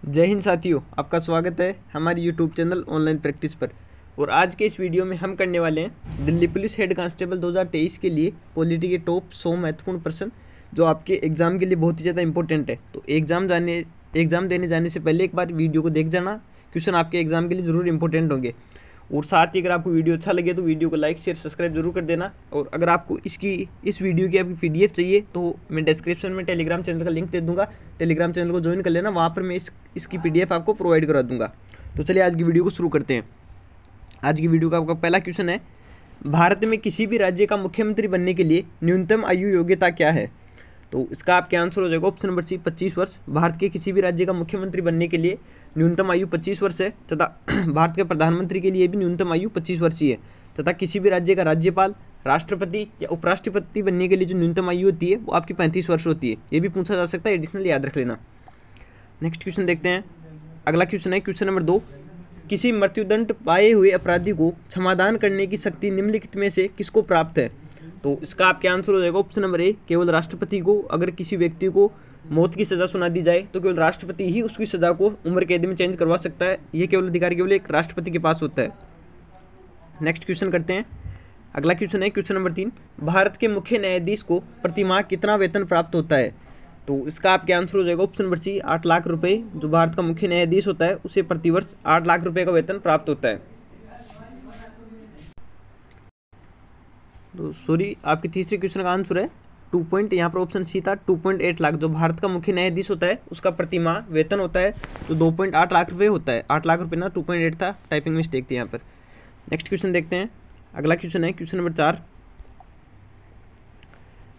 जय हिंद साथियों, आपका स्वागत है हमारे यूट्यूब चैनल ऑनलाइन प्रैक्टिस पर। और आज के इस वीडियो में हम करने वाले हैं दिल्ली पुलिस हेड कांस्टेबल 2023 के लिए पॉलिटी के टॉप 100 महत्वपूर्ण प्रश्न जो आपके एग्जाम के लिए बहुत ही ज़्यादा इंपॉर्टेंट है। तो एग्ज़ाम देने जाने से पहले एक बार वीडियो को देख जाना, क्वेश्चन आपके एग्जाम के लिए ज़रूर इंपॉर्टेंट होंगे। और साथ ही अगर आपको वीडियो अच्छा लगे तो वीडियो को लाइक शेयर सब्सक्राइब जरूर कर देना। और अगर आपको इस वीडियो की आपकी PDF चाहिए तो मैं डिस्क्रिप्शन में टेलीग्राम चैनल का लिंक दे दूंगा, टेलीग्राम चैनल को ज्वाइन कर लेना, वहाँ पर मैं इसकी PDF आपको प्रोवाइड करा दूंगा। तो चलिए आज की वीडियो को शुरू करते हैं। आज की वीडियो का आपका पहला क्वेश्चन है, भारत में किसी भी राज्य का मुख्यमंत्री बनने के लिए न्यूनतम आयु योग्यता क्या है? तो इसका आपके आंसर हो जाएगा ऑप्शन नंबर सी 25 वर्ष। भारत के किसी भी राज्य का मुख्यमंत्री बनने के लिए न्यूनतम आयु 25 वर्ष है तथा भारत के प्रधानमंत्री के लिए भी न्यूनतम आयु 25 वर्ष ही है। तथा किसी भी राज्य का राज्यपाल, राष्ट्रपति या उपराष्ट्रपति बनने के लिए जो न्यूनतम आयु होती है वो आपकी 35 वर्ष होती है। ये भी पूछा जा सकता है, एडिशनल याद रख लेना। नेक्स्ट क्वेश्चन देखते हैं। अगला क्वेश्चन है क्वेश्चन नंबर 2, किसी मृत्युदंड पाए हुए अपराधी को क्षमादान करने की शक्ति निम्नलिखित में से किसको प्राप्त है? तो इसका आपके आंसर हो जाएगा ऑप्शन नंबर ए, केवल राष्ट्रपति को। अगर किसी व्यक्ति को मौत की सज़ा सुना दी जाए तो केवल राष्ट्रपति ही उसकी सज़ा को उम्र कैद में चेंज करवा सकता है। ये केवल अधिकार केवल एक राष्ट्रपति के पास होता है। नेक्स्ट क्वेश्चन करते हैं। अगला क्वेश्चन है क्वेश्चन नंबर 3, भारत के मुख्य न्यायाधीश को प्रतिमाह कितना वेतन प्राप्त होता है? तो इसका आपके आंसर हो जाएगा ऑप्शन नंबर सी 8 लाख रुपये। जो भारत का मुख्य न्यायाधीश होता है उसे प्रतिवर्ष 8 लाख रुपये का वेतन प्राप्त होता है। तो सॉरी, आपके तीसरे क्वेश्चन का आंसर है 2 यहाँ पर ऑप्शन सी था 2.8 लाख। जो भारत का मुख्य न्यायाधीश होता है उसका प्रतिमाह वेतन होता है तो 2.8 लाख रुपये होता है। 8 लाख रुपये ना 2.8 था, टाइपिंग मिस्टेक थी यहाँ पर। नेक्स्ट क्वेश्चन देखते हैं। अगला क्वेश्चन है क्वेश्चन नंबर 4,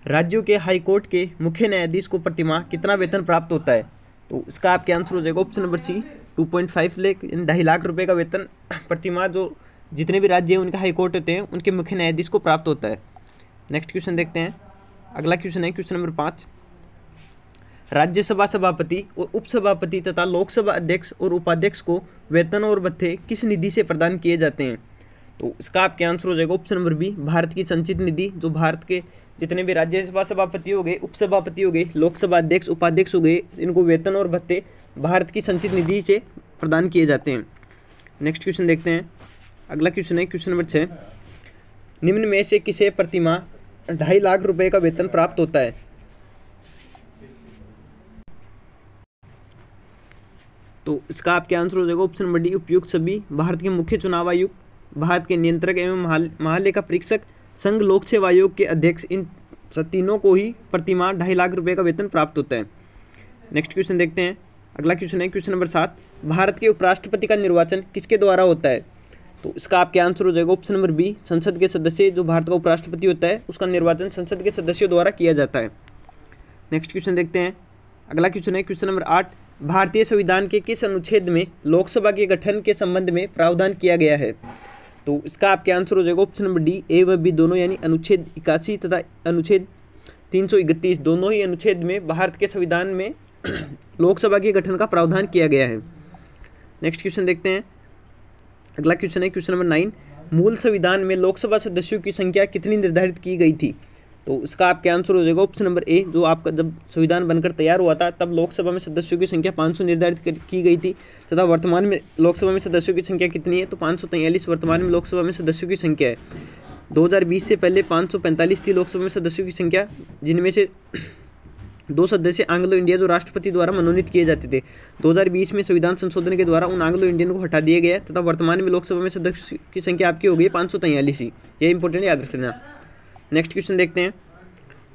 राज्यों के हाई कोर्ट के मुख्य न्यायाधीश को प्रतिमाह कितना वेतन प्राप्त होता है? तो इसका आपके आंसर हो जाएगा ऑप्शन नंबर सी 2.5 लाख, यानी 2.5 लाख रुपये का वेतन प्रतिमाह जो जितने भी राज्य हैं उनके हाई कोर्ट होते हैं उनके मुख्य न्यायाधीश को प्राप्त होता है। नेक्स्ट क्वेश्चन देखते हैं। अगला क्वेश्चन है क्वेश्चन नंबर 5, राज्यसभा सभापति और उपसभापति तथा लोकसभा अध्यक्ष और उपाध्यक्ष को वेतन और भत्ते किस निधि से प्रदान किए जाते हैं? तो इसका आपके आंसर हो जाएगा ऑप्शन नंबर बी, भारत की संचित निधि। जो भारत के जितने भी राज्यसभा सभापति हो गए, उपसभापति हो गए, लोकसभा अध्यक्ष, उपाध्यक्ष हो गए, इनको वेतन और भत्ते भारत की संचित निधि से प्रदान किए जाते हैं। नेक्स्ट क्वेश्चन देखते हैं। अगला क्वेश्चन है क्वेश्चन नंबर 6, निम्न में से किसे प्रतिमाह 2.5 लाख रुपए का वेतन प्राप्त होता है? तो इसका आपके आंसर हो जाएगा ऑप्शन नंबर डी, उपयुक्त सभी। भारत के मुख्य चुनाव आयुक्त, भारत के नियंत्रक एवं महालेखा परीक्षक, संघ लोक सेवा आयोग के अध्यक्ष, इन तीनों को ही प्रतिमाह 2.5 लाख रुपए का वेतन प्राप्त होता है। नेक्स्ट क्वेश्चन देखते हैं। अगला क्वेश्चन है क्वेश्चन नंबर 7, भारत के उपराष्ट्रपति का निर्वाचन किसके द्वारा होता है? तो इसका आपके आंसर हो जाएगा ऑप्शन नंबर बी, संसद के सदस्य। जो भारत का उपराष्ट्रपति होता है उसका निर्वाचन संसद के सदस्यों द्वारा किया जाता है। नेक्स्ट क्वेश्चन देखते हैं। अगला क्वेश्चन है क्वेश्चन नंबर 8, भारतीय संविधान के किस अनुच्छेद में लोकसभा के गठन के संबंध में प्रावधान किया गया है? तो इसका आपके आंसर हो जाएगा ऑप्शन नंबर डी, ए व बी दोनों, यानी अनुच्छेद 81 तथा अनुच्छेद 331 दोनों ही अनुच्छेद में भारत के संविधान में लोकसभा के गठन का प्रावधान किया गया है। नेक्स्ट क्वेश्चन देखते हैं। अगला क्वेश्चन है क्वेश्चन नंबर 9, मूल संविधान में लोकसभा सदस्यों की संख्या कितनी निर्धारित की गई थी? तो इसका आपके आंसर हो जाएगा ऑप्शन नंबर ए, जो आपका जब संविधान बनकर तैयार हुआ था तब लोकसभा में सदस्यों की संख्या 500 निर्धारित की गई थी। तथा वर्तमान में लोकसभा में सदस्यों की संख्या कितनी है? तो 543 वर्तमान में लोकसभा में सदस्यों की संख्या है। 2020 से पहले 545 थी लोकसभा में सदस्यों की संख्या, जिनमें से 2 सदस्य एंग्लो इंडिया जो राष्ट्रपति द्वारा मनोनीत किए जाते थे। 2020 में संविधान संशोधन के द्वारा उन एंग्लो इंडियन को हटा दिया गया तथा वर्तमान में लोकसभा में सदस्य की संख्या आपकी हो गई 543 ही। ये इंपॉर्टेंट याद रख लेना। नेक्स्ट क्वेश्चन देखते हैं।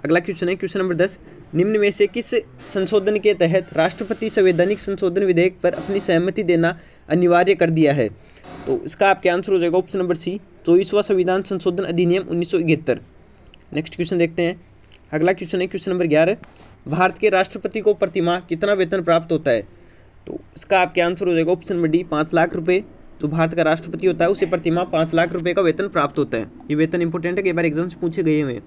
अगला क्वेश्चन है क्वेश्चन नंबर 10, निम्न में से किस संशोधन के तहत राष्ट्रपति संवैधानिक संशोधन विधेयक पर अपनी सहमति देना अनिवार्य कर दिया है? तो इसका आपके आंसर हो जाएगा ऑप्शन नंबर सी, 24वां संविधान संशोधन अधिनियम 1971। नेक्स्ट क्वेश्चन देखते हैं। अगला क्वेश्चन है क्वेश्चन नंबर 11, भारत के राष्ट्रपति को प्रतिमाह कितना वेतन प्राप्त होता है? तो इसका आपके आंसर हो जाएगा ऑप्शन नंबर डी, 5 लाख रुपये। जो भारत का राष्ट्रपति होता है उसे प्रतिमाह 5 लाख रुपये का वेतन प्राप्त होता है। ये वेतन इंपॉर्टेंट है, कई बार एग्जाम से पूछे गए हुए हैं।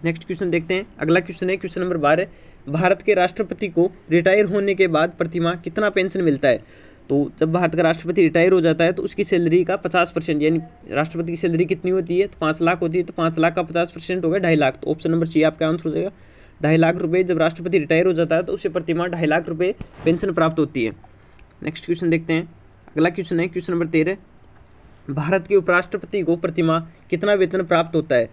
नेक्स्ट क्वेश्चन देखते हैं। अगला क्वेश्चन है क्वेश्चन नंबर 12, भारत के राष्ट्रपति को रिटायर होने के बाद प्रतिमाह कितना पेंशन मिलता है? तो जब भारत का राष्ट्रपति रिटायर हो जाता है तो उसकी सैलरी का 50%, यानी राष्ट्रपति की सैलरी कितनी होती है? तो 5 लाख होती है, तो 5 लाख का 50% हो गया 2.5 लाख। तो ऑप्शन नंबर सी आपका आंसर हो जाएगा 2.5 लाख रुपये, जब राष्ट्रपति रिटायर हो जाता है तो उसे प्रतिमाह 2.5 लाख रुपये पेंशन प्राप्त होती है। नेक्स्ट क्वेश्चन देखते हैं। अगला क्वेश्चन है क्वेश्चन नंबर 13, भारत के उपराष्ट्रपति को प्रतिमाह कितना वेतन प्राप्त होता है?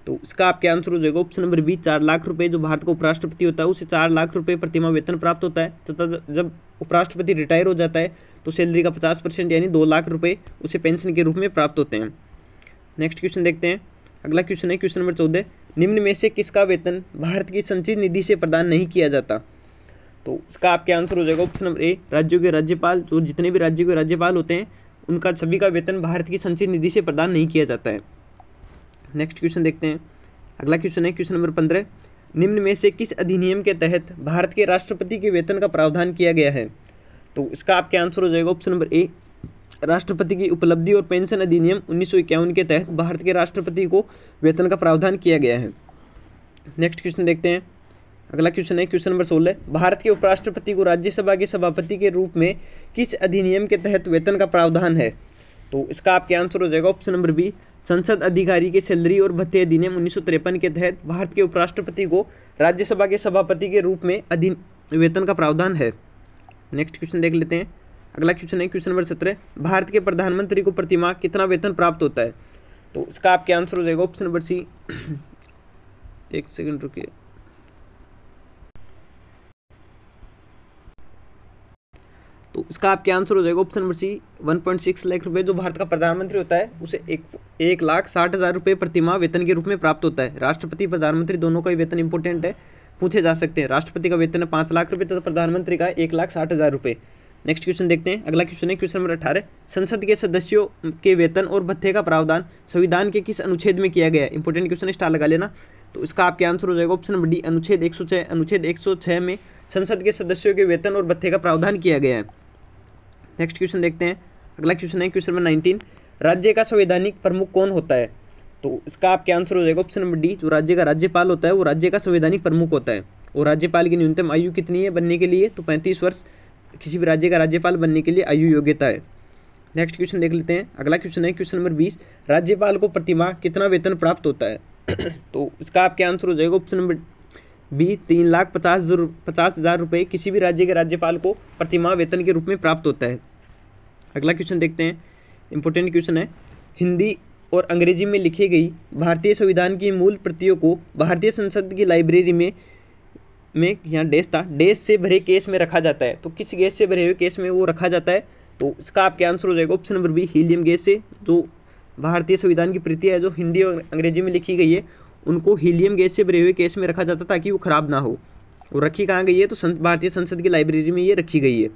तो इसका आपका आंसर हो जाएगा ऑप्शन नंबर बी, 4 लाख रुपये। जो भारत का उपराष्ट्रपति होता है उसे 4 लाख रुपये प्रतिमाह वेतन प्राप्त होता है, तथा जब उपराष्ट्रपति रिटायर हो जाता है तो सैलरी का 50% यानी 2 लाख रुपये उसे पेंशन के रूप में प्राप्त होते हैं। नेक्स्ट क्वेश्चन देखते हैं। अगला क्वेश्चन है क्वेश्चन नंबर 14, निम्न में से किसका वेतन भारत की संचित निधि से प्रदान नहीं किया जाता? तो इसका आपका आंसर हो जाएगा ऑप्शन नंबर ए, राज्यों के राज्यपाल। जो जितने भी राज्यों के राज्यपाल होते हैं उनका सभी का वेतन भारत की संचित निधि से प्रदान नहीं किया जाता है। नेक्स्ट क्वेश्चन देखते हैं। अगला क्वेश्चन है क्वेश्चन नंबर 15, निम्न में से किस अधिनियम के तहत भारत के राष्ट्रपति के वेतन का प्रावधान किया गया है? तो इसका आपका आंसर हो जाएगा ऑप्शन नंबर ए, राष्ट्रपति की उपलब्धि और पेंशन अधिनियम 1951 के तहत भारत के राष्ट्रपति को वेतन का प्रावधान किया गया है। नेक्स्ट क्वेश्चन देखते हैं। अगला क्वेश्चन है क्वेश्चन नंबर 16, भारत के उपराष्ट्रपति को राज्यसभा के सभापति के रूप में किस अधिनियम के तहत वेतन का प्रावधान है? तो इसका आपका आंसर हो जाएगा ऑप्शन नंबर बी, संसद अधिकारी के सैलरी और भत्ते अधिनियम 1953 के तहत भारत के उपराष्ट्रपति को राज्यसभा के सभापति के रूप में वेतन का प्रावधान है। नेक्स्ट क्वेश्चन देख लेते हैं। अगला क्वेश्चन है क्वेश्चन नंबर 17, भारत के प्रधानमंत्री को प्रतिमाह कितना वेतन प्राप्त होता है? तो इसका आपका आंसर हो जाएगा ऑप्शन नंबर सी, एक सेकंड रुकिए। तो इसका आपका आंसर हो जाएगा ऑप्शन नंबर सी, 1.6 लाख रुपये। जो भारत का प्रधानमंत्री होता है उसे 1,60,000 रुपये प्रतिमाह वेतन के रूप में प्राप्त होता है। राष्ट्रपति प्रधानमंत्री दोनों का ही वेतन इंपॉर्टेंट है, पूछे जा सकते हैं। राष्ट्रपति का वेतन है 5 लाख रुपये तथा प्रधानमंत्री का 1,60,000 रुपये। नेक्स्ट क्वेश्चन देखते हैं। अगला क्वेश्चन है क्वेश्चन नंबर 18, संसद के सदस्यों के वेतन और भत्ते का प्रावधान संविधान के किस अनुच्छेद में किया गया है? इंपॉर्टेंट क्वेश्चन, स्टार लगा लेना। तो इसका आपका आंसर हो जाएगा ऑप्शन नंबर डी, अनुच्छेद 106। अनुच्छेद 106 में संसद के सदस्यों के वेतन और भत्ते का प्रावधान किया गया है। नेक्स्ट क्वेश्चन देखते हैं। अगला क्वेश्चन है क्वेश्चन नंबर 19, राज्य का संवैधानिक प्रमुख कौन होता है? तो इसका आपका आंसर हो जाएगा ऑप्शन नंबर डी, जो राज्य का राज्यपाल होता है वो राज्य का संवैधानिक प्रमुख होता है। और राज्यपाल की न्यूनतम आयु कितनी है बनने के लिए? तो 35 वर्ष किसी भी राज्य का राज्यपाल बनने के लिए आयु योग्यता है। नेक्स्ट क्वेश्चन देख लेते हैं। अगला क्वेश्चन है क्वेश्चन नंबर 20, राज्यपाल को प्रतिमाह कितना वेतन प्राप्त होता है? तो इसका आपका आंसर हो जाएगा ऑप्शन नंबर बी, 3,50,000 रुपये किसी भी राज्य के राज्यपाल को प्रतिमाह वेतन के रूप में प्राप्त होता है। अगला क्वेश्चन देखते हैं। इंपॉर्टेंट क्वेश्चन है, हिंदी और अंग्रेजी में लिखी गई भारतीय संविधान की मूल प्रतियों को भारतीय संसद की लाइब्रेरी में यहाँ डैश था, डैश से भरे केस में रखा जाता है। तो किस गैस से भरे हुए केस में वो रखा जाता है? तो इसका आपका आंसर हो जाएगा option number B, helium gas से। जो भारतीय संविधान की प्रतियां है जो हिंदी और अंग्रेजी में लिखी गई है उनको हीलियम गैस से भरे हुए केस में रखा जाता ताकि वो खराब ना हो। और रखी कहाँ गई है? तो भारतीय संसद की लाइब्रेरी में ये रखी गई है।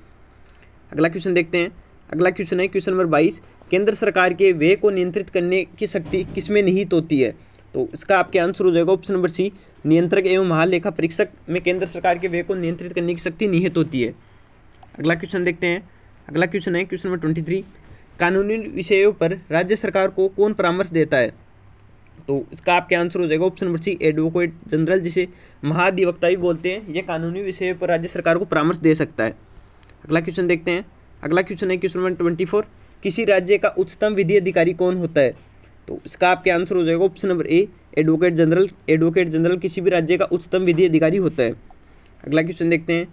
अगला क्वेश्चन देखते हैं। अगला क्वेश्चन है क्वेश्चन नंबर 22, केंद्र सरकार के व्यय को नियंत्रित करने की शक्ति किसमें निहित होती है? तो इसका आपका आंसर हो जाएगा ऑप्शन नंबर सी, नियंत्रक एवं महालेखा परीक्षक में केंद्र सरकार के व्यय को नियंत्रित करने की शक्ति निहित होती है। अगला क्वेश्चन देखते हैं। अगला क्वेश्चन है क्वेश्चन नंबर 23, कानूनी विषयों पर राज्य सरकार को कौन परामर्श देता है? तो इसका आपका आंसर हो जाएगा option number C, advocate general, जिसे महाधिवक्ता भी बोलते हैं। ये कानूनी विषयों पर राज्य सरकार को परामर्श दे सकता है। अगला क्वेश्चन देखते हैं। अगला क्वेश्चन है क्वेश्चन नंबर 24, किसी राज्य का उच्चतम विधि अधिकारी कौन होता है? तो इसका आपका आंसर हो जाएगा option number A, advocate general. Advocate general किसी भी राज्य का उच्चतम विधि अधिकारी होता है। अगला क्वेश्चन देखते हैं।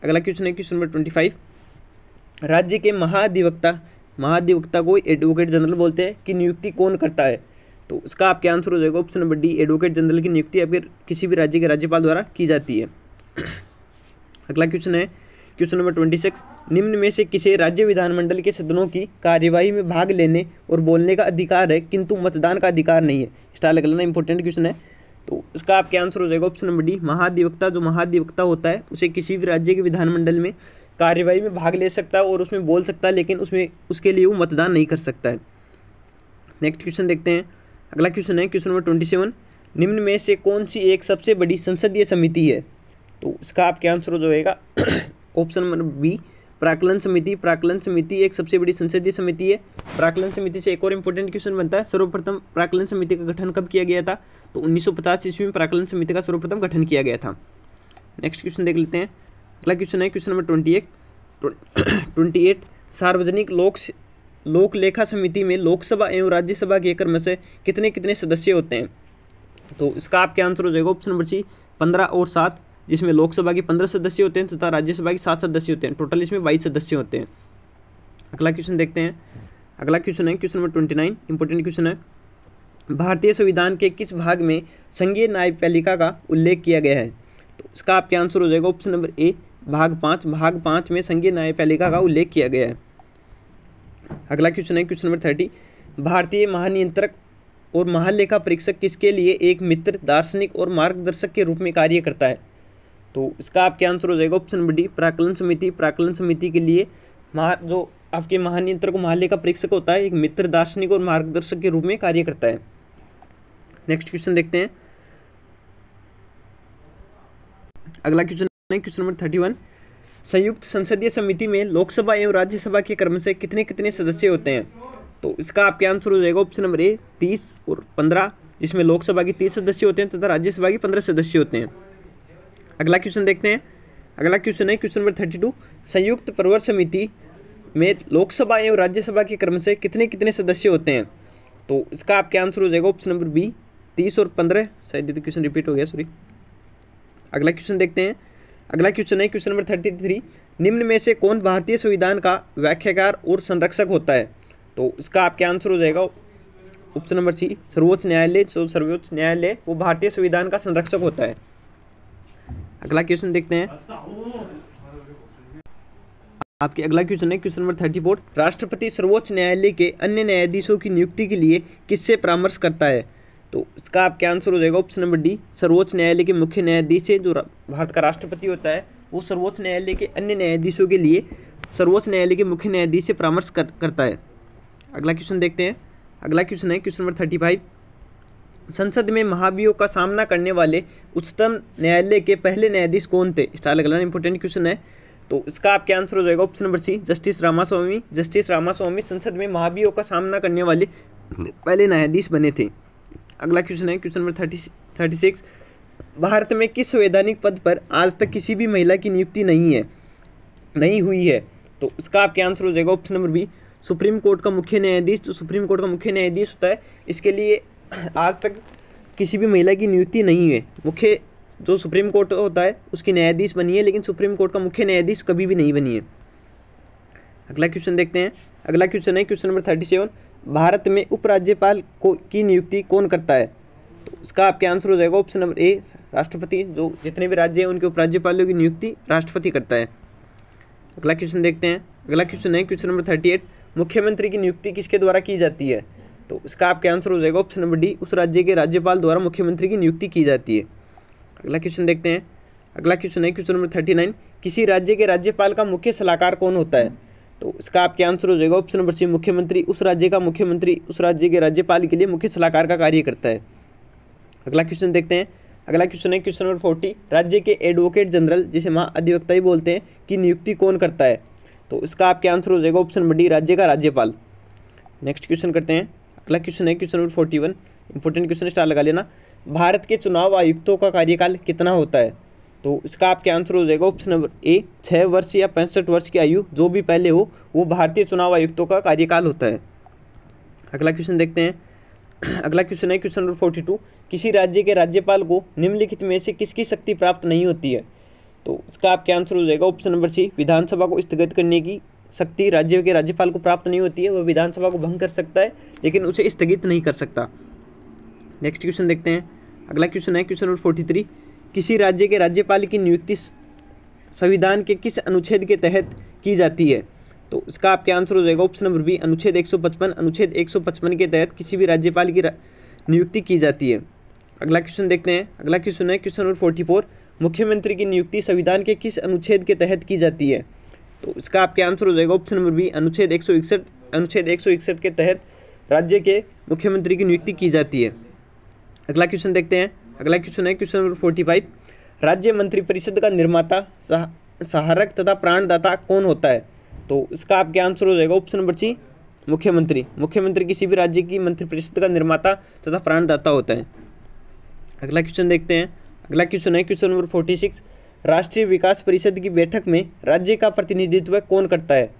अगला क्वेश्चन है क्वेश्चन नंबर 25, राज्य के महाधिवक्ता को एडवोकेट जनरल बोलते हैं कि नियुक्ति कौन करता है? तो इसका आपका आंसर हो जाएगा option number D, advocate general की नियुक्ति फिर किसी भी राज्य के राज्यपाल द्वारा की जाती है। अगला क्वेश्चन है क्वेश्चन नंबर 26, निम्न में से किसे राज्य विधानमंडल के सदनों की कार्यवाही में भाग लेने और बोलने का अधिकार है किंतु मतदान का अधिकार नहीं है? स्टार लगा लेना, इंपॉर्टेंट क्वेश्चन है। तो इसका आपका आंसर हो जाएगा ऑप्शन नंबर डी, महाधिवक्ता। जो महाधिवक्ता होता है उसे किसी भी राज्य के विधानमंडल में कार्यवाही में भाग ले सकता है और उसमें बोल सकता है, लेकिन उसके लिए वो मतदान नहीं कर सकता है। नेक्स्ट क्वेश्चन देखते हैं। अगला क्वेश्चन है क्वेश्चन नंबर 27, निम्न में से कौन सी एक सबसे बड़ी संसदीय समिति है? तो इसका आपका आंसर हो जाएगा ऑप्शन नंबर बी, प्राक्कलन समिति। प्राक्कलन समिति एक सबसे बड़ी संसदीय समिति है। प्राक्कलन समिति से एक और इंपॉर्टेंट क्वेश्चन बनता है, सर्वप्रथम प्राक्कलन समिति का गठन कब किया गया था? तो 1950 ईस्वी में प्राक्कलन समिति का सर्वप्रथम गठन किया गया था। नेक्स्ट क्वेश्चन देख लेते हैं। अगला क्वेश्चन है क्वेश्चन नंबर 28, सार्वजनिक लोक लेखा समिति में लोकसभा एवं राज्यसभा के क्रमशः कितने सदस्य होते हैं? तो इसका आपका आंसर हो जाएगा ऑप्शन नंबर सी, 15 और 7, जिसमें लोकसभा के 15 सदस्य होते हैं तथा राज्यसभा के 7 सदस्य होते हैं। टोटल इसमें 22 सदस्य होते हैं। अगला क्वेश्चन देखते हैं। अगला क्वेश्चन है क्वेश्चन नंबर 29, इंपॉर्टेंट क्वेश्चन है। भारतीय संविधान के किस भाग में संघीय न्यायपालिका का उल्लेख किया गया है? तो इसका आपका आंसर हो जाएगा ऑप्शन नंबर ए, भाग 5। भाग 5 में संघीय न्यायपालिका का उल्लेख किया गया है। अगला क्वेश्चन है क्वेश्चन नंबर 30, भारतीय महानियंत्रक और महालेखा परीक्षक किसके लिए एक मित्र, दार्शनिक और मार्गदर्शक के रूप में कार्य करता है? तो इसका आपका आंसर हो जाएगा ऑप्शन नंबर डी, प्राक्कलन समिति। प्राक्कलन समिति के लिए जो आपके महानियंत्रक और महालेखा परीक्षक होता है, एक मित्र, दार्शनिक और मार्गदर्शक के रूप में कार्य करता है। नेक्स्ट क्वेश्चन देखते हैं। अगला क्वेश्चन है क्वेश्चन नंबर 31, संयुक्त संसदीय समिति में लोकसभा एवं राज्यसभा के क्रम से कितने कितने सदस्य होते हैं? तो इसका आपका आंसर हो जाएगा ऑप्शन नंबर ए, 30 और 15, जिसमें लोकसभा के 30 सदस्य होते हैं तथा राज्यसभा के 15 सदस्य होते हैं। अगला क्वेश्चन देखते हैं। अगला क्वेश्चन है क्वेश्चन नंबर 32, संयुक्त प्रवर समिति में लोकसभा एवं राज्यसभा के क्रम से कितने कितने सदस्य होते हैं? तो इसका आपका आंसर हो जाएगा ऑप्शन नंबर बी, 30 और 15। शायद ये क्वेश्चन रिपीट हो गया, सॉरी। अगला क्वेश्चन देखते हैं। अगला क्वेश्चन है क्वेश्चन नंबर 33, निम्न में से कौन भारतीय संविधान का व्याख्याकार और संरक्षक होता है? तो इसका आपका आंसर हो जाएगा ऑप्शन नंबर सी, सर्वोच्च न्यायालय। जो सर्वोच्च न्यायालय वो भारतीय संविधान का संरक्षक होता है। अगला क्वेश्चन देखते हैं। आपके अगला क्वेश्चन है क्वेश्चन नंबर 34, राष्ट्रपति सर्वोच्च न्यायालय के अन्य न्यायाधीशों की नियुक्ति के लिए किससे परामर्श करता है? तो इसका आपका आंसर हो जाएगा ऑप्शन नंबर डी, सर्वोच्च न्यायालय के मुख्य न्यायाधीश से जो भारत का राष्ट्रपति होता है वो सर्वोच्च न्यायालय के अन्य न्यायाधीशों के लिए सर्वोच्च न्यायालय के मुख्य न्यायाधीश से परामर्श करता है। अगला क्वेश्चन देखते हैं। अगला क्वेश्चन है क्वेश्चन नंबर 35, संसद में महाभियोग का सामना करने वाले उच्चतम न्यायालय के पहले न्यायाधीश कौन थे? स्टाइल अगला इंपॉर्टेंट क्वेश्चन है। तो इसका आपका आंसर हो जाएगा option number C, justice Ramaswamy. Justice Ramaswamy संसद में महाभियोग का सामना करने वाले पहले न्यायाधीश बने थे। अगला क्वेश्चन है क्वेश्चन नंबर 36, भारत में किस संवैधानिक पद पर आज तक किसी भी महिला की नियुक्ति नहीं हुई है? तो इसका आपका आंसर हो जाएगा option number B, supreme court का मुख्य न्यायाधीश। जो सुप्रीम कोर्ट का मुख्य न्यायाधीश होता है, इसके लिए आज तक किसी भी महिला की नियुक्ति नहीं है। मुख्य जो सुप्रीम कोर्ट होता है उसकी न्यायाधीश बनी है, लेकिन सुप्रीम कोर्ट का मुख्य न्यायाधीश कभी भी नहीं बनी है। अगला क्वेश्चन देखते हैं। अगला क्वेश्चन है क्वेश्चन नंबर 37, भारत में उपराज्यपाल की नियुक्ति कौन करता है? तो इसका आपका आंसर हो जाएगा ऑप्शन नंबर ए, राष्ट्रपति। जो जितने भी राज्य हैं उनके उपराज्यपालों की नियुक्ति राष्ट्रपति करता है। अगला क्वेश्चन देखते हैं। अगला क्वेश्चन है क्वेश्चन नंबर 38, मुख्यमंत्री की नियुक्ति किसके द्वारा की जाती है? तो इसका आपका आंसर हो जाएगा ऑप्शन नंबर डी, उस राज्य के राज्यपाल द्वारा मुख्यमंत्री की नियुक्ति की जाती है। अगला क्वेश्चन देखते हैं। अगला क्वेश्चन है क्वेश्चन नंबर 39, किसी राज्य के राज्यपाल का मुख्य सलाहकार कौन होता है? तो इसका आपका आंसर हो जाएगा ऑप्शन नंबर सी, मुख्यमंत्री। उस राज्य का मुख्यमंत्री उस राज्य के राज्यपाल के लिए मुख्य सलाहकार का कार्य करता है। अगला क्वेश्चन देखते हैं। अगला क्वेश्चन है क्वेश्चन नंबर 40, राज्य के एडवोकेट जनरल, जिसे महाअधिवक्ता भी बोलते हैं, की नियुक्ति कौन करता है? तो इसका आपका आंसर हो जाएगा ऑप्शन नंबर डी, राज्य का राज्यपाल। नेक्स्ट क्वेश्चन करते हैं। अगला क्वेश्चन है question number 41, important question, star लगा लेना। भारत के चुनाव आयुक्तों का कार्यकाल कितना होता है? तो इसका आपका आंसर हो जाएगा ऑप्शन नंबर ए, 6 वर्ष या 65 वर्ष की आयु जो भी पहले हो वो भारतीय चुनाव आयुक्तों का कार्यकाल होता है। अगला क्वेश्चन देखते हैं। अगला क्वेश्चन है क्वेश्चन नंबर 42, किसी राज्य के राज्यपाल को निम्नलिखित में से किसकी शक्ति प्राप्त नहीं होती है? तो इसका आपका आंसर हो जाएगा ऑप्शन नंबर सी, विधानसभा को स्थगित करने की शक्ति राज्य के राज्यपाल को प्राप्त नहीं होती है। वह विधानसभा को भंग कर सकता है लेकिन उसे स्थगित नहीं कर सकता। नेक्स्ट क्वेश्चन देखते हैं। अगला क्वेश्चन है क्वेश्चन नंबर 43, किसी राज्य के राज्यपाल की नियुक्ति संविधान के किस अनुच्छेद के तहत की जाती है? तो इसका आपका आंसर हो जाएगा ऑप्शन नंबर बी, अनुच्छेद 155। अनुच्छेद 155 के तहत किसी भी राज्यपाल की नियुक्ति की जाती है। अगला क्वेश्चन देखते हैं। अगला क्वेश्चन है क्वेश्चन नंबर 44, मुख्यमंत्री की नियुक्ति संविधान के किस अनुच्छेद के तहत की जाती है? तो इसका आपका आंसर हो जाएगा ऑप्शन नंबर बी, अनुच्छेद 161। अनुच्छेद 161 के तहत राज्य के मुख्यमंत्री की नियुक्ति की जाती है। अगला क्वेश्चन देखते हैं। अगला क्वेश्चन है क्वेश्चन नंबर 45, राज्य मंत्रिपरिषद का निर्माता, सहारक तथा प्राणदाता कौन होता है? तो इसका आपका आंसर हो जाएगा ऑप्शन नंबर सी, मुख्यमंत्री। मुख्यमंत्री किसी भी राज्य की मंत्रिपरिषद का निर्माता तथा प्राणदाता होता है। अगला क्वेश्चन देखते हैं। अगला क्वेश्चन है क्वेश्चन नंबर 46, राष्ट्रीय विकास परिषद की बैठक में राज्य का प्रतिनिधित्व कौन करता है?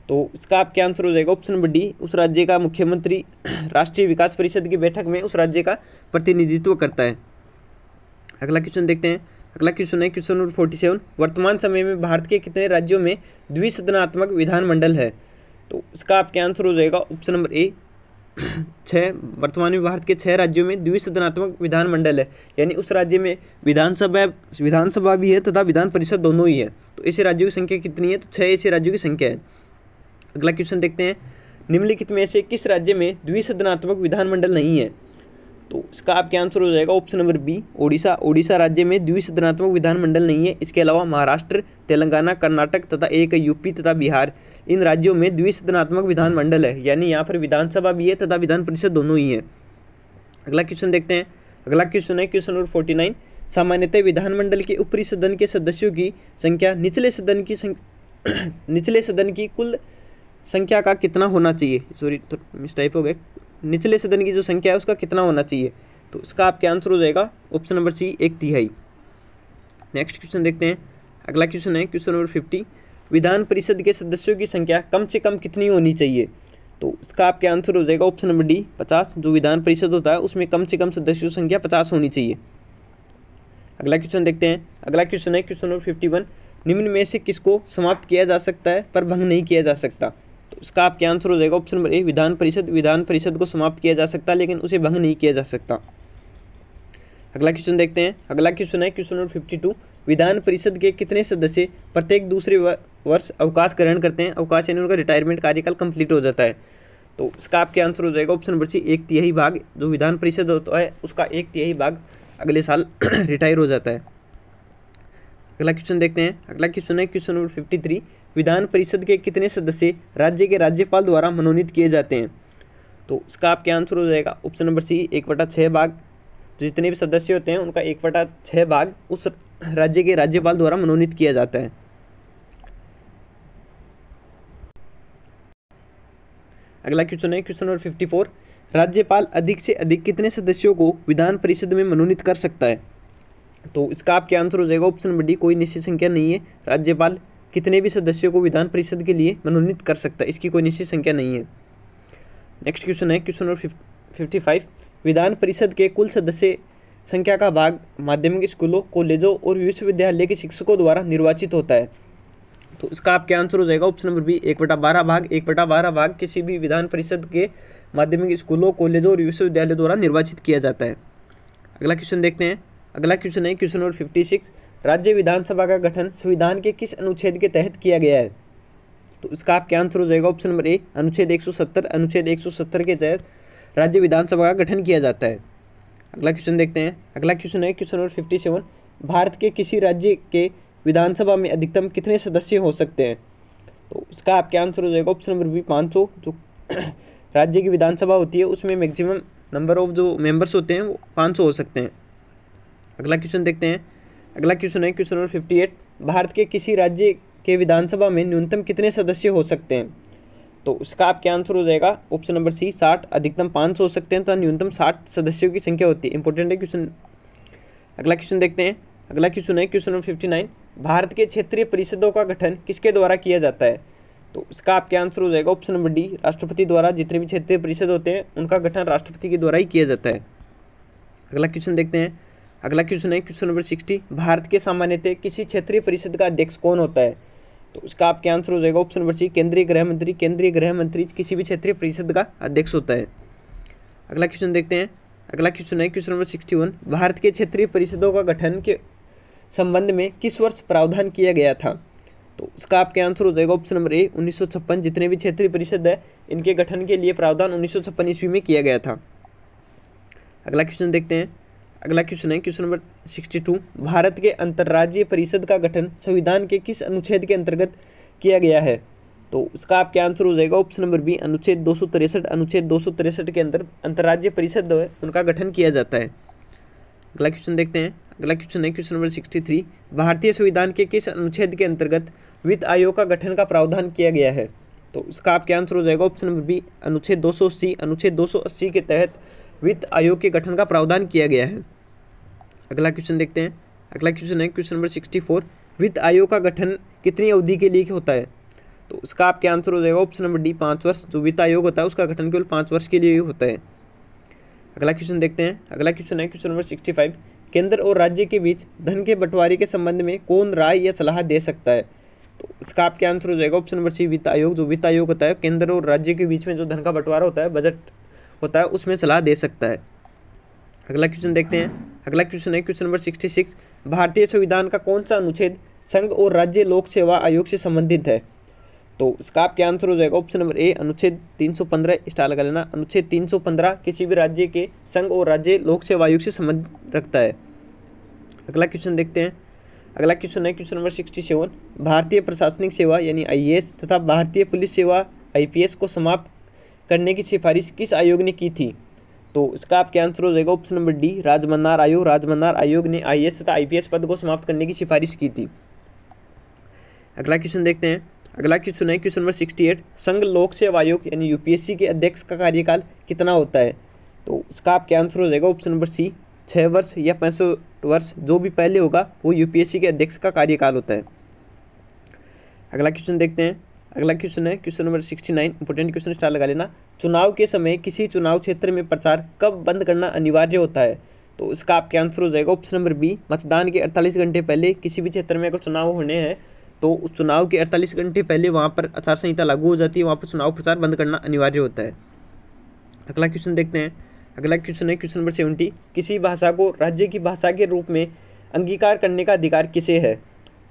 तो इसका आपका आंसर हो जाएगा ऑप्शन नंबर डी, उस राज्य का मुख्यमंत्री राष्ट्रीय विकास परिषद की बैठक में उस राज्य का प्रतिनिधित्व करता है। अगला क्वेश्चन देखते हैं। अगला क्वेश्चन है क्वेश्चन नंबर 47, वर्तमान समय में भारत के कितने राज्यों में द्विसदनात्मक विधानमंडल है? तो इसका आपके आंसर हो जाएगा ऑप्शन नंबर ए 6। वर्तमान में भारत के 6 राज्यों में द्विसदनात्मक विधानमंडल है, यानी उस राज्य में विधानसभा भी है तथा विधान परिषद दोनों ही है। तो ऐसे राज्यों की संख्या कितनी है? तो 6 ऐसे राज्यों की संख्या है। अगला क्वेश्चन देखते हैं, निम्नलिखित में से किस राज्य में द्विसदनात्मक विधानमंडल नहीं है? तो इसका आपके आंसर हो जाएगा option number B Odisha. Odisha राज्य में द्विसदनात्मक विधानमंडल नहीं है। इसके अलावा महाराष्ट्र, तेलंगाना, कर्नाटक तथा एक यूपी तथा बिहार, इन राज्यों में द्विसदनात्मक विधानमंडल है, यानी यहाँ पर विधानसभा भी है तथा विधान परिषद दोनों ही है। अगला क्वेश्चन देखते हैं, अगला क्वेश्चन है क्वेश्चन नंबर 49, सामान्यतः विधानमंडल के ऊपरी सदन के सदस्यों की संख्या निचले सदन की कुल संख्या का कितना होना चाहिए? सॉरी तो मिसटाइप हो गए, निचले सदन की जो संख्या है उसका कितना होना चाहिए? तो इसका आपके आंसर हो जाएगा option number C 1/3। Next question देखते हैं, अगला क्वेश्चन है क्वेश्चन नंबर 50, विधान परिषद के सदस्यों की संख्या कम से कम कितनी होनी चाहिए? तो इसका आपके आंसर हो जाएगा ऑप्शन नंबर डी 50। जो विधान परिषद होता है उसमें कम से कम सदस्यों की संख्या 50 होनी चाहिए। अगला क्वेश्चन देखते हैं, अगला क्वेश्चन है क्वेश्चन नंबर 51, निम्न में से किसको समाप्त किया जा सकता है पर भंग नहीं किया जा सकता? तो इसका आपके आंसर हो जाएगा option number A Vidhan Parishad. Vidhan Parishad को समाप्त किया जा सकता है लेकिन उसे भंग नहीं किया जा सकता। अगला क्वेश्चन देखते हैं, अगला क्वेश्चन है क्वेश्चन नंबर 52, विधान परिषद के कितने सदस्य प्रत्येक दूसरे वर्ष अवकाश ग्रहण करते हैं? अवकाश यानी उनका रिटायरमेंट कार्यकाल कंप्लीट हो जाता है। तो इसका आपके आंसर हो जाएगा ऑप्शन नंबर सी 1/3 भाग। जो विधान परिषद होता है उसका 1/3 भाग अगले साल रिटायर हो जाता है। अगला क्वेश्चन देखते हैं, अगला क्वेश्चन है क्वेश्चन नंबर 53, विधान परिषद के कितने सदस्य राज्य के राज्यपाल द्वारा मनोनीत किए जाते हैं? तो इसका आपके आंसर हो जाएगा ऑप्शन नंबर सी 1/6 भाग। जो जितने भी सदस्य होते हैं उनका 1/6 भाग उस राज्य के राज्यपाल द्वारा मनोनीत किया जाता है। अगला क्वेश्चन है क्वेश्चन नंबर 54, राज्यपाल अधिक से अधिक कितने सदस्यों को विधान परिषद में मनोनीत कर सकता है? तो इसका आपके आंसर हो जाएगा ऑप्शन नंबर डी कोई निश्चित संख्या नहीं है। राज्यपाल कितने भी सदस्यों को विधान परिषद के लिए मनोनीत कर सकता है, इसकी कोई निश्चित संख्या नहीं है। नेक्स्ट क्वेश्चन है क्वेश्चन नंबर 55, विधान परिषद के कुल सदस्य संख्या का भाग माध्यमिक स्कूलों, कॉलेजों और विश्वविद्यालय के शिक्षकों द्वारा निर्वाचित होता है। तो इसका आपके आंसर हो जाएगा ऑप्शन नंबर बी 1/12 भाग। 1/12 भाग किसी भी विधान परिषद के माध्यमिक स्कूलों, कॉलेजों और विश्वविद्यालय द्वारा निर्वाचित किया जाता है। अगला क्वेश्चन देखते हैं, अगला क्वेश्चन है क्वेश्चन नंबर 56, राज्य विधानसभा का गठन संविधान के किस अनुच्छेद के तहत किया गया है? तो इसका आपके आंसर हो जाएगा ऑप्शन नंबर ए अनुच्छेद 170। अनुच्छेद 170 के तहत राज्य विधानसभा का गठन किया जाता है। अगला क्वेश्चन देखते हैं, अगला क्वेश्चन है क्वेश्चन नंबर 57, भारत के किसी राज्य के विधानसभा में अधिकतम कितने सदस्य हो सकते हैं? तो इसका आपके आंसर हो जाएगा ऑप्शन नंबर बी 500। जो राज्य की विधानसभा होती है उसमें मैक्सिमम नंबर ऑफ जो मेंबर्स होते हैं वो 500 हो सकते हैं। अगला क्वेश्चन देखते हैं, अगला क्वेश्चन है क्वेश्चन नंबर 58, भारत के किसी राज्य के विधानसभा में न्यूनतम कितने सदस्य हो सकते हैं? तो इसका आपके आंसर हो जाएगा ऑप्शन नंबर सी 60। अधिकतम 500 हो सकते हैं तो न्यूनतम 60 सदस्यों की संख्या होती है। इंपॉर्टेंट है क्वेश्चन। अगला क्वेश्चन देखते हैं, अगला क्वेश्चन है क्वेश्चन नंबर 59, भारत के क्षेत्रीय परिषदों का गठन किसके द्वारा किया जाता है? तो इसका आपके आंसर हो जाएगा ऑप्शन नंबर डी राष्ट्रपति द्वारा। जितने भी क्षेत्रीय परिषद होते हैं उनका गठन राष्ट्रपति के द्वारा ही किया जाता है। अगला क्वेश्चन देखते हैं, अगला क्वेश्चन है क्वेश्चन नंबर 60, भारत के सामान्यतः किसी क्षेत्रीय परिषद का अध्यक्ष कौन होता है? तो इसका आपके आंसर हो जाएगा ऑप्शन नंबर सी केंद्रीय गृह मंत्री। केंद्रीय गृह मंत्री किसी भी क्षेत्रीय परिषद का अध्यक्ष होता है। अगला क्वेश्चन देखते हैं, अगला क्वेश्चन है क्वेश्चन नंबर 61, भारत के क्षेत्रीय परिषदों का गठन के संबंध में किस वर्ष प्रावधान किया गया था? तो इसका आपके आंसर हो जाएगा ऑप्शन नंबर ए 1956। जितने भी क्षेत्रीय परिषद है इनके गठन के लिए प्रावधान 1956 ईस्वी में किया गया था। अगला क्वेश्चन देखते हैं, अगला क्वेश्चन है क्वेश्चन नंबर 62, भारत के अंतर्राज्यीय परिषद का गठन संविधान के किस अनुच्छेद के अंतर्गत किया गया है? तो इसका आपके आंसर हो जाएगा ऑप्शन नंबर बी अनुच्छेद 263। अनुच्छेद 263 के अंदर अंतर्राज्यीय परिषद है उनका गठन किया जाता है। अगला क्वेश्चन देखते हैं, अगला क्वेश्चन है क्वेश्चन नंबर 63, भारतीय संविधान के किस अनुच्छेद के अंतर्गत वित्त आयोग का गठन का प्रावधान किया गया है? तो इसका आपके आंसर हो जाएगा ऑप्शन नंबर बी अनुच्छेद 280। अनुच्छेद 280 के तहत वित्त आयोग के गठन का प्रावधान किया गया है। अगला क्वेश्चन देखते हैं, अगला क्वेश्चन है क्वेश्चन नंबर 64, वित्त आयोग का गठन कितनी अवधि के लिए होता है? तो इसका आपके आंसर हो जाएगा ऑप्शन नंबर डी 5 वर्ष। जो वित्त आयोग होता है उसका गठन केवल 5 वर्ष के लिए होता है। अगला क्वेश्चन देखते हैं, अगला क्वेश्चन है क्वेश्चन नंबर 65, केंद्र और राज्य के बीच धन के बंटवारे के संबंध में कौन राय या सलाह दे सकता है? तो इसका आपका आंसर हो जाएगा ऑप्शन नंबर सी, वित्त आयोग। जो वित्त आयोग होता है केंद्र और राज्य के बीच में जो धन का बंटवारा होता है, बजट होता है, उसमें सलाह दे सकता है। अगला क्वेश्चन देखते हैं। अगला क्वेश्चन है क्वेश्चन नंबर 66, भारतीय संविधान का कौन सा अनुच्छेद संघ और राज्य लोक सेवा आयोग से संबंधित है? तो इसका आपका आंसर हो जाएगा ऑप्शन नंबर ए, अनुच्छेद 315। स्टार लगा लेना। अनुच्छेद 315 किसी भी राज्य के संघ और राज्य लोक सेवा आयोग से संबंध रखता है। अगला क्वेश्चन देखते हैं। अगला क्वेश्चन है क्वेश्चन नंबर 67, भारतीय प्रशासनिक सेवा यानी IAS तथा भारतीय पुलिस सेवा IPS को समाप्त करने की सिफारिश किस आयोग ने की थी? तो इसका आपका आंसर हो जाएगा ऑप्शन नंबर डी, राजमन्नार आयोग। राजमन्नार आयोग ने IAS तथा IPS पद को समाप्त करने की सिफारिश की थी। अगला क्वेश्चन देखते हैं। अगला क्वेश्चन है क्वेश्चन नंबर 68, संघ लोक सेवा आयोग यानी UPSC के अध्यक्ष का कार्यकाल कितना होता है? तो इसका आपका आंसर हो जाएगा ऑप्शन नंबर सी, 6 वर्ष या 65 वर्ष, जो भी पहले होगा वो UPSC के अध्यक्ष का कार्यकाल होता है। अगला क्वेश्चन देखते हैं। अगला क्वेश्चन है question number 69, important question, star लगा लेना। चुनाव के समय किसी चुनाव क्षेत्र में प्रचार कब बंद करना अनिवार्य होता है? तो इसका आपका आंसर हो जाएगा ऑप्शन नंबर बी, मतदान के 48 घंटे पहले। किसी भी क्षेत्र में अगर चुनाव होने हैं तो उस चुनाव के 48 घंटे पहले वहाँ पर आचार संहिता लागू हो जाती है, वहाँ पर चुनाव प्रचार बंद करना अनिवार्य होता है। अगला क्वेश्चन देखते हैं। अगला क्वेश्चन है क्वेश्चन नंबर 70, किसी भाषा को राज्य की भाषा के रूप में अंगीकार करने का अधिकार किसे है?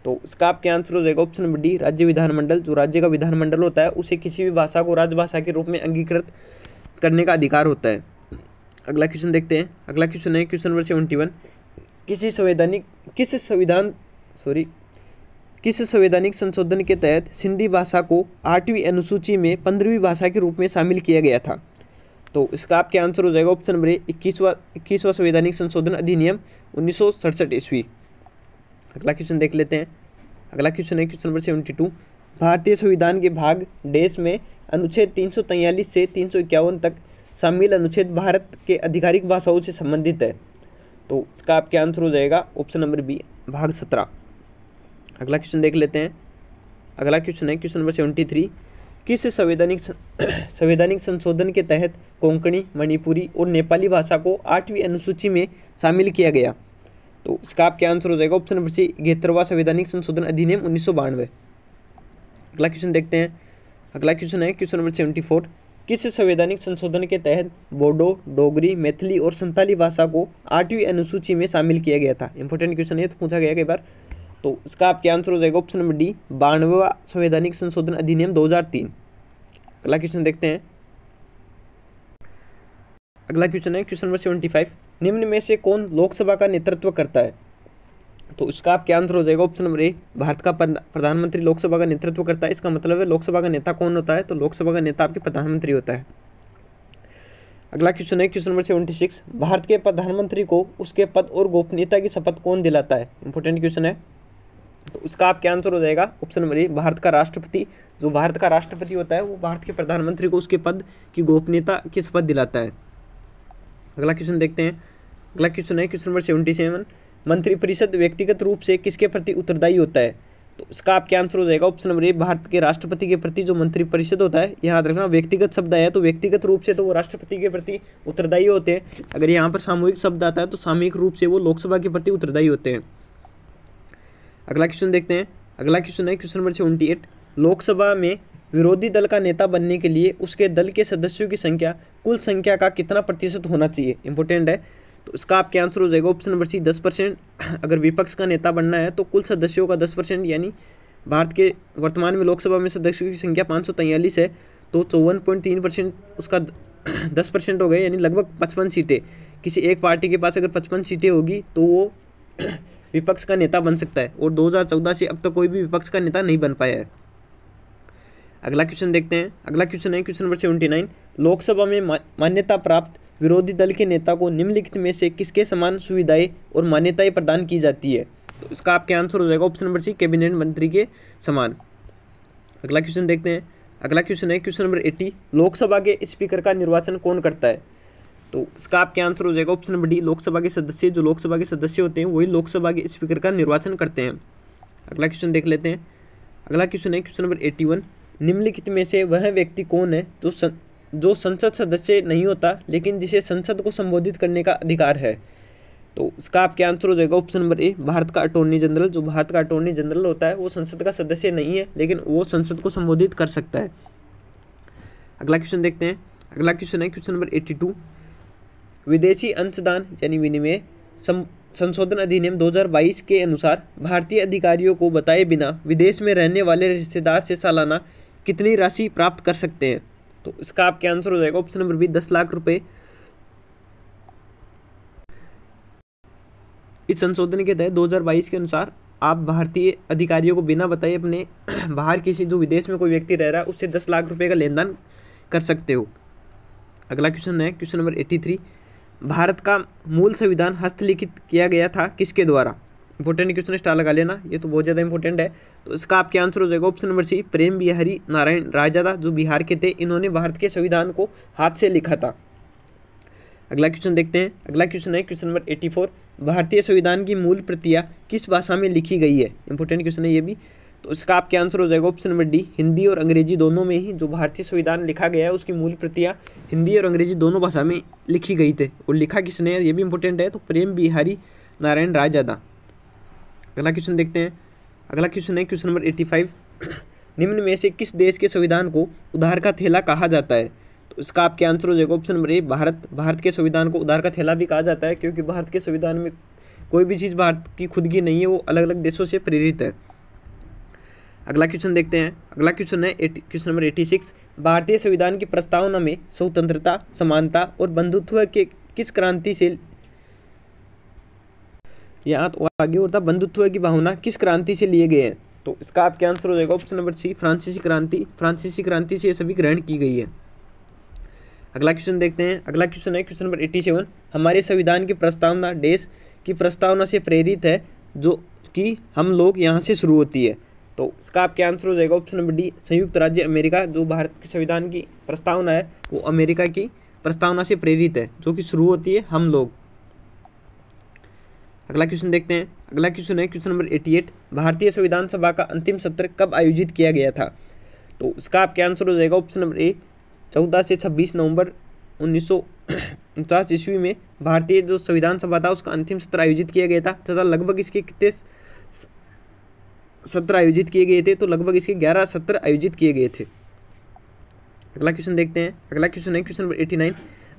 तो इसका आपका आंसर हो जाएगा ऑप्शन नंबर डी, राज्य विधानमंडल। जो राज्य का विधानमंडल होता है उसे किसी भी भाषा को राजभाषा के रूप में अंगीकृत करने का अधिकार होता है। अगला क्वेश्चन देखते हैं। अगला क्वेश्चन है क्वेश्चन नंबर 71, किस संवैधानिक संशोधन के तहत सिंधी भाषा को 8वीं अनुसूची में 15वीं भाषा के रूप में शामिल किया गया था? तो इसका आपका आंसर हो जाएगा ऑप्शन नंबर ए, 21वां संवैधानिक संशोधन अधिनियम 1967 ईस्वी। अगला क्वेश्चन देख लेते हैं। अगला क्वेश्चन है क्वेश्चन नंबर 72, भारतीय संविधान के भाग डेश में अनुच्छेद 343 से 351 तक शामिल अनुच्छेद भारत के आधिकारिक भाषाओं से संबंधित है। तो इसका आपका आंसर हो जाएगा ऑप्शन नंबर बी, भाग 17। अगला क्वेश्चन देख लेते हैं। अगला क्वेश्चन है क्वेश्चन नंबर 73, किस संवैधानिक संशोधन के तहत कोंकणी, मणिपुरी और नेपाली भाषा को 8वीं अनुसूची में शामिल किया गया? तो इसका आपका आंसर हो जाएगा ऑप्शन नंबर सी, 71वां संवैधानिक संशोधन अधिनियम 1992। अगला क्वेश्चन देखते हैं। अगला क्वेश्चन है क्वेश्चन नंबर 74, किस संवैधानिक संशोधन के तहत बोडो, डोगरी, मैथिली और संताली भाषा को 8वीं अनुसूची में शामिल किया गया था? इंपॉर्टेंट क्वेश्चन है, तो पूछा गया कई बार। तो इसका आपका आंसर हो जाएगा ऑप्शन नंबर डी, 92वां संवैधानिक संशोधन अधिनियम 2003। अगला क्वेश्चन देखते हैं। अगला क्वेश्चन है क्वेश्चन नंबर 75, निम्न में से कौन लोकसभा का नेतृत्व करता है? तो इसका आपका आंसर हो जाएगा ऑप्शन नंबर ए, भारत का प्रधानमंत्री लोकसभा का नेतृत्व करता है। इसका मतलब है लोकसभा का नेता कौन होता है? तो लोकसभा का नेता आपके प्रधानमंत्री होता है। अगला क्वेश्चन है क्वेश्चन नंबर 76, भारत के प्रधानमंत्री को उसके पद और गोपनीयता की शपथ कौन दिलाता है? इंपॉर्टेंट क्वेश्चन है। तो इसका आपका आंसर हो जाएगा ऑप्शन नंबर ए, भारत का राष्ट्रपति। जो भारत का राष्ट्रपति होता है वो भारत के प्रधानमंत्री को उसके पद की गोपनीयता की शपथ दिलाता है। अगला क्वेश्चन देखते हैं। अगला क्वेश्चन है क्वेश्चन नंबर 77, मंत्रिपरिषद व्यक्तिगत रूप से किसके प्रति उत्तरदायी होता है? तो इसका आपका आंसर हो जाएगा ऑप्शन नंबर ए, भारत के राष्ट्रपति के प्रति जो मंत्रिपरिषद होता है, याद रखना व्यक्तिगत शब्द आया तो व्यक्तिगत रूप से तो वो राष्ट्रपति के प्रति उत्तरदायी होते हैं। अगर यहाँ पर सामूहिक शब्द आता है तो सामूहिक रूप से वो लोकसभा के प्रति उत्तरदायी होते हैं। अगला क्वेश्चन देखते हैं। अगला क्वेश्चन है क्वेश्चन नंबर 78, लोकसभा में विरोधी दल का नेता बनने के लिए उसके दल के सदस्यों की संख्या कुल संख्या का कितना प्रतिशत होना चाहिए? इंपॉर्टेंट है। तो इसका आपका आंसर हो जाएगा ऑप्शन नंबर सी, 10%। अगर विपक्ष का नेता बनना है तो कुल सदस्यों का 10%, यानी भारत के वर्तमान में लोकसभा में सदस्यों की संख्या 543 है, तो 54.3% उसका 10% हो गए, यानी लगभग 55 सीटें। किसी एक पार्टी के पास अगर 55 सीटें होगी तो वो विपक्ष का नेता बन सकता है, और 2014 से अब तक कोई भी विपक्ष का नेता नहीं बन पाया है। अगला क्वेश्चन देखते हैं। अगला क्वेश्चन है क्वेश्चन नंबर 79, लोकसभा में मान्यता प्राप्त विरोधी दल के नेता को निम्नलिखित में से किसके समान सुविधाएं और मान्यताएं प्रदान की जाती है? तो इसका आपका आंसर हो जाएगा ऑप्शन नंबर सी, कैबिनेट मंत्री के समान। अगला क्वेश्चन देखते हैं। अगला क्वेश्चन है क्वेश्चन नंबर 80, लोकसभा के स्पीकर का निर्वाचन कौन करता है? तो इसका आपका आंसर हो जाएगा ऑप्शन नंबर डी, लोकसभा के सदस्य। जो लोकसभा के सदस्य होते हैं वही लोकसभा के स्पीकर का निर्वाचन करते हैं। अगला क्वेश्चन देख लेते हैं। अगला क्वेश्चन है क्वेश्चन नंबर 81, निम्नलिखित में से वह व्यक्ति कौन है जो संसद सदस्य नहीं होता लेकिन जिसे संसद को संबोधित करने का अधिकार है? तो इसका आप क्या आंसर हो जाएगा ऑप्शन नंबर ए, भारत का अटॉर्नी जनरल। जो भारत का अटॉर्नी जनरल होता है वो संसद का सदस्य नहीं है, लेकिन वो संसद को संबोधित कर सकता है। अगला क्वेश्चन देखते हैं। अगला क्वेश्चन है क्वेश्चन नंबर 82। विदेशी अंशदान यानी विनिमय संशोधन अधिनियम 2022 के अनुसार भारतीय अधिकारियों को बताए बिना विदेश में रहने वाले रिश्तेदार से सालाना कितनी राशि प्राप्त कर सकते हैं? तो इसका आप क्या आंसर हो जाएगा ऑप्शन नंबर बी, 10 लाख रुपए। इस संशोधन के तहत 2022 के अनुसार आप भारतीय अधिकारियों को बिना बताए अपने बाहर किसी जो विदेश में कोई व्यक्ति रह रहा है उससे 10 लाख रुपए का लेन देन कर सकते हो। अगला क्वेश्चन है क्वेश्चन नंबर 83। भारत का मूल संविधान हस्तलिखित किया गया था किसके द्वारा? इंपॉर्टेंट क्वेश्चन, स्टार लगा लेना, ये तो बहुत ज़्यादा इंपॉर्टेंट है। तो इसका आप क्या आंसर हो जाएगा ऑप्शन नंबर सी, प्रेम बिहारी नारायण रायजादा, जो बिहार के थे। इन्होंने भारत के संविधान को हाथ से लिखा था। अगला क्वेश्चन देखते हैं। अगला क्वेश्चन है क्वेश्चन नंबर 84। भारतीय संविधान की मूल प्रतियां किस भाषा में लिखी गई है? इंपॉर्टेंट क्वेश्चन है ये भी। तो इसका आप क्या आंसर हो जाएगा ऑप्शन नंबर डी, हिंदी और अंग्रेजी दोनों में ही जो भारतीय संविधान लिखा गया है उसकी मूल प्रतियां हिंदी और अंग्रेजी दोनों भाषा में लिखी गई थे। और लिखा किसने है ये भी इंपॉर्टेंट है, तो प्रेम बिहारी नारायण रायजादा। अगला क्वेश्चन देखते हैं। अगला क्वेश्चन है क्वेश्चन नंबर 85। निम्न में से किस देश के संविधान को उधार का थैला कहा जाता है? तो इसका आप क्या आंसर हो जाएगा option number A, Bharat. Bharat के संविधान को उधार का थैला भी कहा जाता है क्योंकि भारत के संविधान में कोई भी चीज़ भारत की खुद की नहीं है, वो अलग अलग देशों से प्रेरित है। अगला क्वेश्चन देखते हैं। अगला क्वेश्चन है क्वेश्चन नंबर 86। भारतीय संविधान की प्रस्तावना में स्वतंत्रता, समानता और बंधुत्व के किस क्रांति से, यहाँ तो आगे होता बंधुत्व की भावना किस क्रांति से लिए गए हैं? तो इसका आप क्या आंसर हो जाएगा ऑप्शन नंबर सी, फ्रांसीसी क्रांति। फ्रांसीसी क्रांति से ये सभी ग्रहण की गई है। अगला क्वेश्चन देखते हैं। अगला क्वेश्चन है क्वेश्चन नंबर 87। हमारे संविधान की प्रस्तावना देश की प्रस्तावना से प्रेरित है जो कि हम लोग यहाँ से शुरू होती है। तो इसका आप क्या आंसर हो जाएगा ऑप्शन नंबर डी, संयुक्त राज्य अमेरिका। जो भारत के संविधान की प्रस्तावना है वो अमेरिका की प्रस्तावना से प्रेरित है जो कि शुरू होती है हम लोग। अगला क्वेश्चन देखते हैं। अगला क्वेश्चन है क्वेश्चन नंबर 88। भारतीय संविधान सभा का अंतिम सत्र कब आयोजित किया गया था? तो इसका आप क्या आंसर हो जाएगा ऑप्शन नंबर ए, 14 से 26 नवंबर 1949 ईस्वी में भारतीय जो संविधान सभा था उसका अंतिम सत्र आयोजित किया गया था। तथा लगभग इसके कितने सत्र आयोजित किए गए थे? तो लगभग इसके 11 सत्र आयोजित किए गए थे। अगला क्वेश्चन देखते हैं। अगला क्वेश्चन है क्वेश्चन नंबर 89।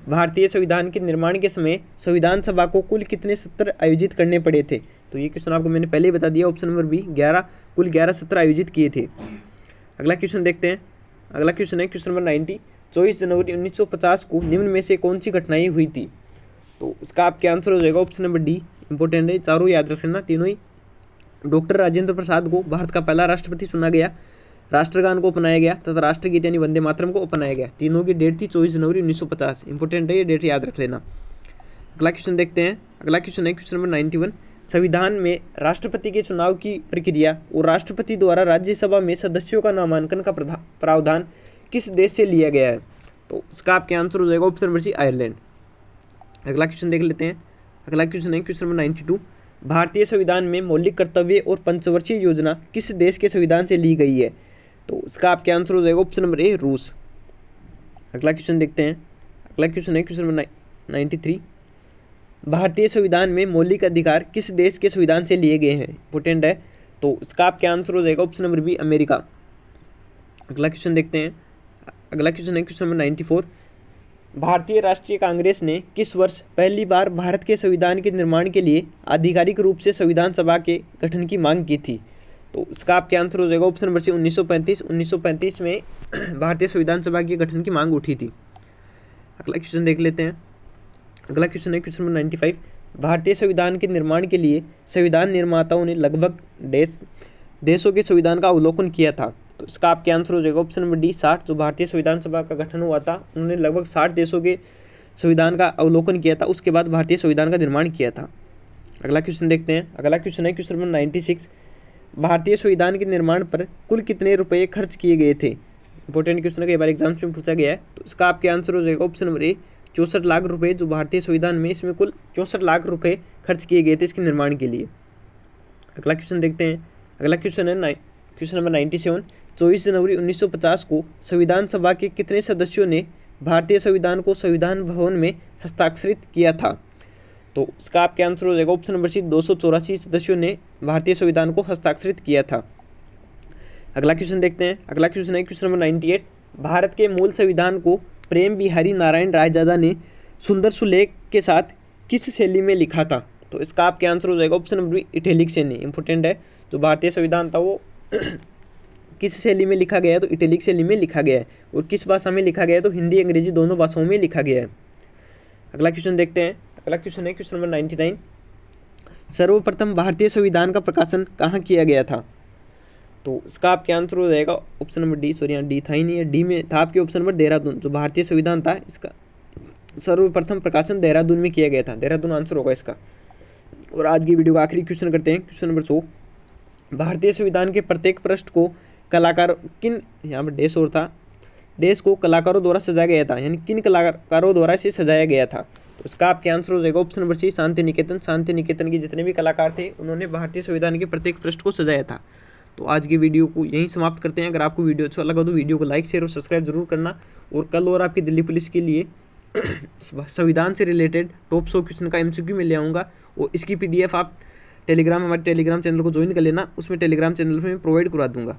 भारतीय संविधान के निर्माण के समय संविधान सभा को कुल कितने सत्र आयोजित करने पड़े थे? तो ये क्वेश्चन आपको मैंने पहले ही बता दिया, ऑप्शन नंबर बी, 11, कुल 11 सत्र आयोजित किए थे। अगला क्वेश्चन देखते हैं। अगला क्वेश्चन है क्वेश्चन नंबर 90। 24 जनवरी 1950 को निम्न में से कौन सी घटनाएं हुई थी? तो इसका आप क्या आंसर हो जाएगा ऑप्शन नंबर डी, इंपॉर्टेंट है, चारों याद रख लेना तीनों ही। डॉक्टर राजेंद्र प्रसाद को भारत का पहला राष्ट्रपति चुना गया, राष्ट्रगान को अपनाया गया तथा राष्ट्रगीत यानी वंदे मातरम को अपनाया गया। तीनों की डेट थी 24 जनवरी 1950। इंपॉर्टेंट है, ये डेट याद रख लेना। अगला क्वेश्चन देखते हैं। अगला क्वेश्चन है क्वेश्चन नंबर 91। संविधान में राष्ट्रपति के चुनाव की प्रक्रिया और राष्ट्रपति द्वारा राज्यसभा में सदस्यों का नामांकन का प्रावधान किस देश से लिया गया है? तो इसका आप क्या आंसर हो जाएगा ऑप्शन नंबर सी, आयरलैंड। अगला क्वेश्चन देख लेते हैं। अगला क्वेश्चन है क्वेश्चन नंबर 92। भारतीय संविधान में मौलिक कर्तव्य और पंचवर्षीय योजना किस देश के संविधान से ली गई है? तो इसका आप क्या आंसर हो जाएगा ऑप्शन नंबर ए, रूस। अगला क्वेश्चन देखते हैं। अगला क्वेश्चन है क्वेश्चन नंबर 93। भारतीय संविधान में मौलिक अधिकार किस देश के संविधान से लिए गए हैं? इंपॉर्टेंट है, तो इसका आप क्या आंसर हो जाएगा ऑप्शन नंबर बी, अमेरिका। अगला क्वेश्चन देखते हैं। अगला क्वेश्चन है क्वेश्चन नंबर 94। भारतीय राष्ट्रीय कांग्रेस ने किस वर्ष पहली बार भारत के संविधान के निर्माण के लिए आधिकारिक रूप से संविधान सभा के गठन की मांग की थी? तो इसका आप क्या आंसर हो जाएगा ऑप्शन नंबर सी, 1935। 1935 में भारतीय संविधान सभा के गठन की मांग उठी थी। अगला क्वेश्चन देख लेते हैं। अगला क्वेश्चन है क्वेश्चन नंबर 95। भारतीय संविधान के निर्माण के लिए संविधान निर्माताओं ने लगभग देशों के संविधान का अवलोकन किया था। तो इसका आप क्या आंसर हो जाएगा ऑप्शन नंबर डी, 60। जो भारतीय संविधान सभा का गठन हुआ था उन्होंने लगभग 60 देशों के संविधान का अवलोकन किया था, उसके बाद भारतीय संविधान का निर्माण किया था। अगला क्वेश्चन देखते हैं। अगला क्वेश्चन है क्वेश्चन नंबर 96। भारतीय संविधान के निर्माण पर कुल कितने रुपये खर्च किए गए थे? इंपॉर्टेंट क्वेश्चन है, कई बार एग्जाम्स में पूछा गया है। तो इसका आप क्या आंसर हो जाएगा ऑप्शन नंबर ए, 64 लाख रुपये। जो भारतीय संविधान में इसमें कुल 64 लाख रुपये खर्च किए गए थे इसके निर्माण के लिए। अगला क्वेश्चन देखते हैं। अगला क्वेश्चन है क्वेश्चन नंबर 97। 24 जनवरी 1950 को संविधान सभा के कितने सदस्यों ने भारतीय संविधान को संविधान भवन में हस्ताक्षरित किया था? तो इसका आपका आंसर हो जाएगा ऑप्शन नंबर सी, 284 सदस्यों ने भारतीय संविधान को हस्ताक्षरित किया था। अगला क्वेश्चन देखते हैं। अगला क्वेश्चन है क्वेश्चन नंबर 98। भारत के मूल संविधान को प्रेम बिहारी नारायण रायजादा ने सुंदर सुलेख के साथ किस शैली में लिखा था? तो इसका आपका आंसर हो जाएगा ऑप्शन नंबर बी, इटैलिक शैली। इंपॉर्टेंट है, जो भारतीय संविधान था वो किस शैली में लिखा गया है? तो इटैलिक शैली में लिखा गया है। और किस भाषा में लिखा गया है? तो हिंदी अंग्रेजी दोनों भाषाओं में लिखा गया है। अगला क्वेश्चन देखते हैं। अगला क्वेश्चन है क्वेश्चन नंबर 99। सर्वप्रथम भारतीय संविधान का प्रकाशन कहाँ किया गया था? तो इसका आपका आंसर हो जाएगा ऑप्शन नंबर डी, सॉरी यहाँ डी था ही नहीं है, डी में था आपके ऑप्शन नंबर देहरादून। जो भारतीय संविधान था इसका सर्वप्रथम प्रकाशन देहरादून में किया गया था। देहरादून आंसर होगा इसका। और आज की वीडियो का आखिरी क्वेश्चन करते हैं, क्वेश्चन नंबर 100। भारतीय संविधान के प्रत्येक पृष्ठ को कलाकार किन, यहाँ पर डेश और था, डेश को कलाकारों द्वारा सजाया गया था, यानी किन कलाकारों द्वारा इसे सजाया गया था? तो इसका आपका आंसर हो जाएगा ऑप्शन नंबर सी, शांति निकेतन। शांति निकेतन के जितने भी कलाकार थे उन्होंने भारतीय संविधान के प्रत्येक पृष्ठ को सजाया था। तो आज की वीडियो को यहीं समाप्त करते हैं। अगर आपको वीडियो अच्छा लगा तो वीडियो को लाइक शेयर और सब्सक्राइब जरूर करना। और कल और आपकी दिल्ली पुलिस के लिए संविधान से रिलेटेड टॉप 100 क्वेश्चन का MCQ में ले आऊँगा। और इसकी PDF आप टेलीग्राम, हमारे टेलीग्राम चैनल को ज्वाइन कर लेना, उसमें टेलीग्राम चैनल में प्रोवाइड करवा दूँगा।